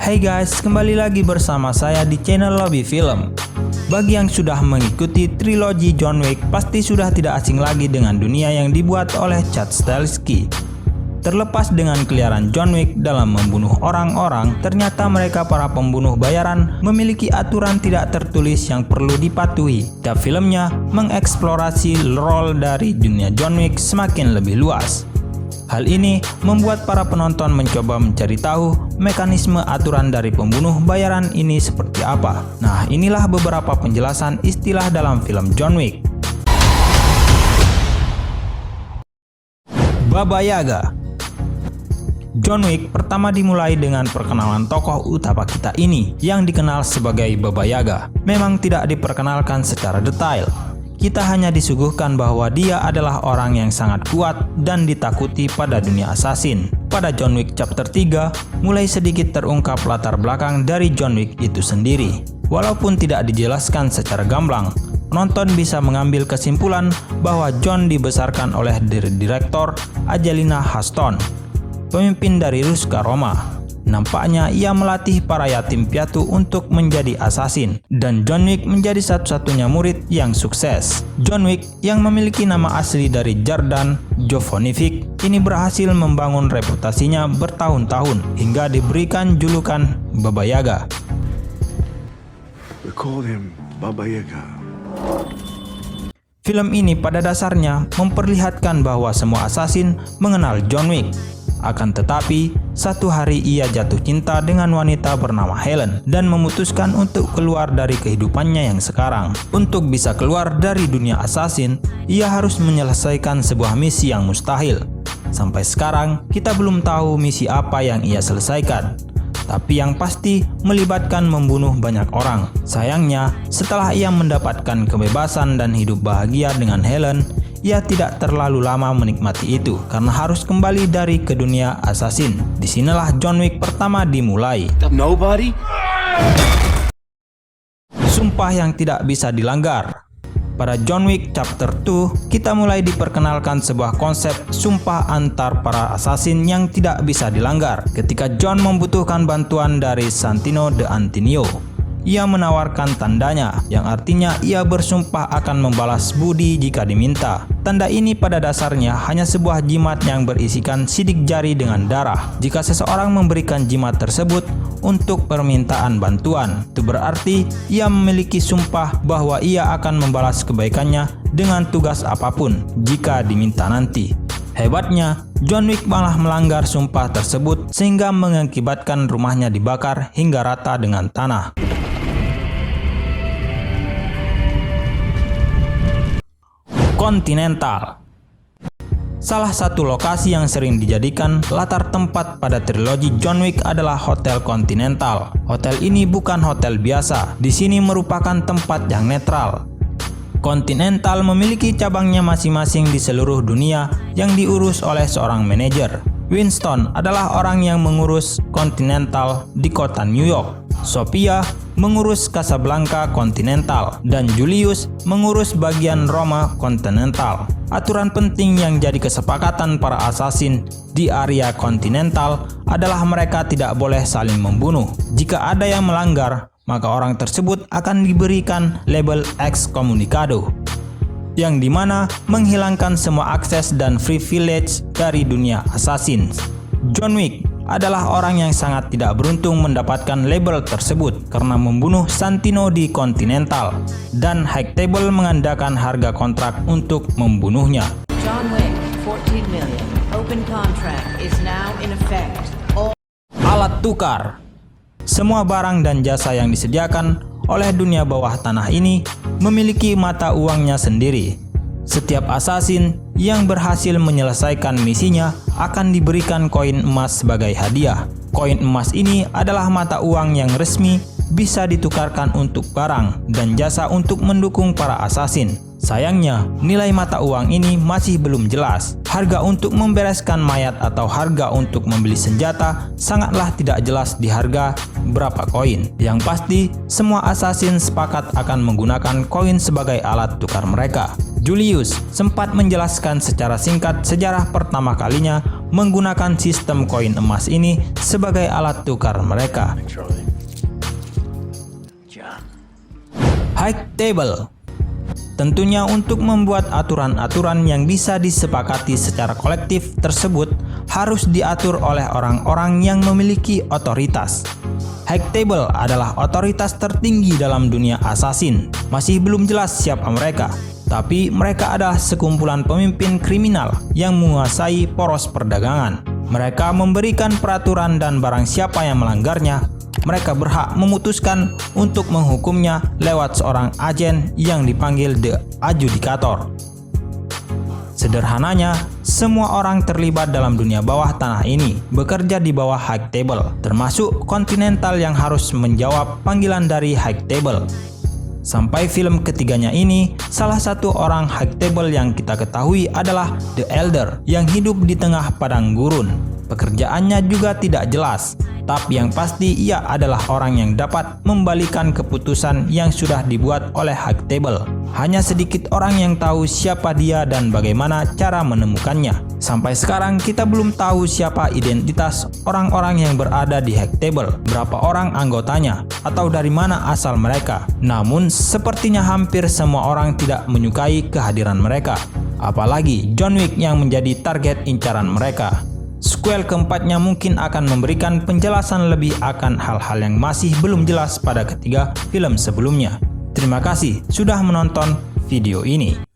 Hai guys, kembali lagi bersama saya di channel Lobby Film. Bagi yang sudah mengikuti trilogi John Wick, pasti sudah tidak asing lagi dengan dunia yang dibuat oleh Chad Stahelski. Terlepas dengan keliaran John Wick dalam membunuh orang-orang, ternyata mereka para pembunuh bayaran memiliki aturan tidak tertulis yang perlu dipatuhi. Tiap filmnya mengeksplorasi role dari dunia John Wick semakin lebih luas. Hal ini membuat para penonton mencoba mencari tahu mekanisme aturan dari pembunuh bayaran ini seperti apa. Nah, inilah beberapa penjelasan istilah dalam film John Wick. Baba Yaga. John Wick pertama dimulai dengan perkenalan tokoh utama kita ini yang dikenal sebagai Baba Yaga. Memang tidak diperkenalkan secara detail. Kita hanya disuguhkan bahwa dia adalah orang yang sangat kuat dan ditakuti pada dunia assassin. Pada John Wick Chapter 3, mulai sedikit terungkap latar belakang dari John Wick itu sendiri. Walaupun tidak dijelaskan secara gamblang, penonton bisa mengambil kesimpulan bahwa John dibesarkan oleh direktor Angelina Huston, pemimpin dari Ruska Roma. Nampaknya ia melatih para yatim piatu untuk menjadi assassin, dan John Wick menjadi satu-satunya murid yang sukses. John Wick yang memiliki nama asli dari Jardan Jovanovic ini berhasil membangun reputasinya bertahun-tahun hingga diberikan julukan Baba Yaga. We call him Baba Yaga. Film ini pada dasarnya memperlihatkan bahwa semua assassin mengenal John Wick. Akan tetapi, satu hari ia jatuh cinta dengan wanita bernama Helen dan memutuskan untuk keluar dari kehidupannya yang sekarang. Untuk bisa keluar dari dunia assassin, ia harus menyelesaikan sebuah misi yang mustahil. Sampai sekarang, kita belum tahu misi apa yang ia selesaikan. Tapi yang pasti melibatkan membunuh banyak orang. Sayangnya, setelah ia mendapatkan kebebasan dan hidup bahagia dengan Helen, ia tidak terlalu lama menikmati itu karena harus kembali dari ke dunia assassin. Disinilah John Wick pertama dimulai. Nobody? Sumpah yang tidak bisa dilanggar. Pada John Wick Chapter 2, kita mulai diperkenalkan sebuah konsep sumpah antar para assassin yang tidak bisa dilanggar. Ketika John membutuhkan bantuan dari Santino de Antonio, ia menawarkan tandanya, yang artinya ia bersumpah akan membalas budi jika diminta. Tanda ini pada dasarnya hanya sebuah jimat yang berisikan sidik jari dengan darah. Jika seseorang memberikan jimat tersebut untuk permintaan bantuan, itu berarti ia memiliki sumpah bahwa ia akan membalas kebaikannya dengan tugas apapun jika diminta nanti. Hebatnya, John Wick malah melanggar sumpah tersebut sehingga mengakibatkan rumahnya dibakar hingga rata dengan tanah. Continental. Salah satu lokasi yang sering dijadikan latar tempat pada trilogi John Wick adalah Hotel Continental. Hotel ini bukan hotel biasa, di sini merupakan tempat yang netral. Continental memiliki cabangnya masing-masing di seluruh dunia yang diurus oleh seorang manajer. Winston adalah orang yang mengurus Continental di kota New York. Sophia mengurus Casablanca Continental, dan Julius mengurus bagian Roma Continental. Aturan penting yang jadi kesepakatan para assassin di area Continental adalah mereka tidak boleh saling membunuh. Jika ada yang melanggar, maka orang tersebut akan diberikan label excommunicado, yang dimana menghilangkan semua akses dan privilege dari dunia assassin. John Wick adalah orang yang sangat tidak beruntung mendapatkan label tersebut karena membunuh Santino di Continental, dan High Table mengandalkan harga kontrak untuk membunuhnya. John Wick, 14 million. Open contract is now in effect. Alat tukar. Semua barang dan jasa yang disediakan oleh dunia bawah tanah ini memiliki mata uangnya sendiri. Setiap assassin yang berhasil menyelesaikan misinya akan diberikan koin emas sebagai hadiah. Koin emas ini adalah mata uang yang resmi, bisa ditukarkan untuk barang dan jasa untuk mendukung para assassin. Sayangnya, nilai mata uang ini masih belum jelas. Harga untuk membereskan mayat atau harga untuk membeli senjata sangatlah tidak jelas di harga berapa koin. Yang pasti, semua assassin sepakat akan menggunakan koin sebagai alat tukar mereka. Julius sempat menjelaskan secara singkat sejarah pertama kalinya menggunakan sistem koin emas ini sebagai alat tukar mereka. Charlie. John. High Table. Tentunya untuk membuat aturan-aturan yang bisa disepakati secara kolektif tersebut harus diatur oleh orang-orang yang memiliki otoritas. High Table adalah otoritas tertinggi dalam dunia assassin. Masih belum jelas siapa mereka, tapi mereka adalah sekumpulan pemimpin kriminal yang menguasai poros perdagangan. Mereka memberikan peraturan dan barang siapa yang melanggarnya, mereka berhak memutuskan untuk menghukumnya lewat seorang agen yang dipanggil The Adjudicator. Sederhananya, semua orang terlibat dalam dunia bawah tanah ini bekerja di bawah High Table, termasuk Continental yang harus menjawab panggilan dari High Table. Sampai film ketiganya ini, salah satu orang High Table yang kita ketahui adalah The Elder yang hidup di tengah padang gurun. Pekerjaannya juga tidak jelas, tapi yang pasti ia adalah orang yang dapat membalikan keputusan yang sudah dibuat oleh High Table. Hanya sedikit orang yang tahu siapa dia dan bagaimana cara menemukannya. Sampai sekarang kita belum tahu siapa identitas orang-orang yang berada di High Table, berapa orang anggotanya, atau dari mana asal mereka. Namun sepertinya hampir semua orang tidak menyukai kehadiran mereka, apalagi John Wick yang menjadi target incaran mereka. Sequel keempatnya mungkin akan memberikan penjelasan lebih akan hal-hal yang masih belum jelas pada ketiga film sebelumnya. Terima kasih sudah menonton video ini.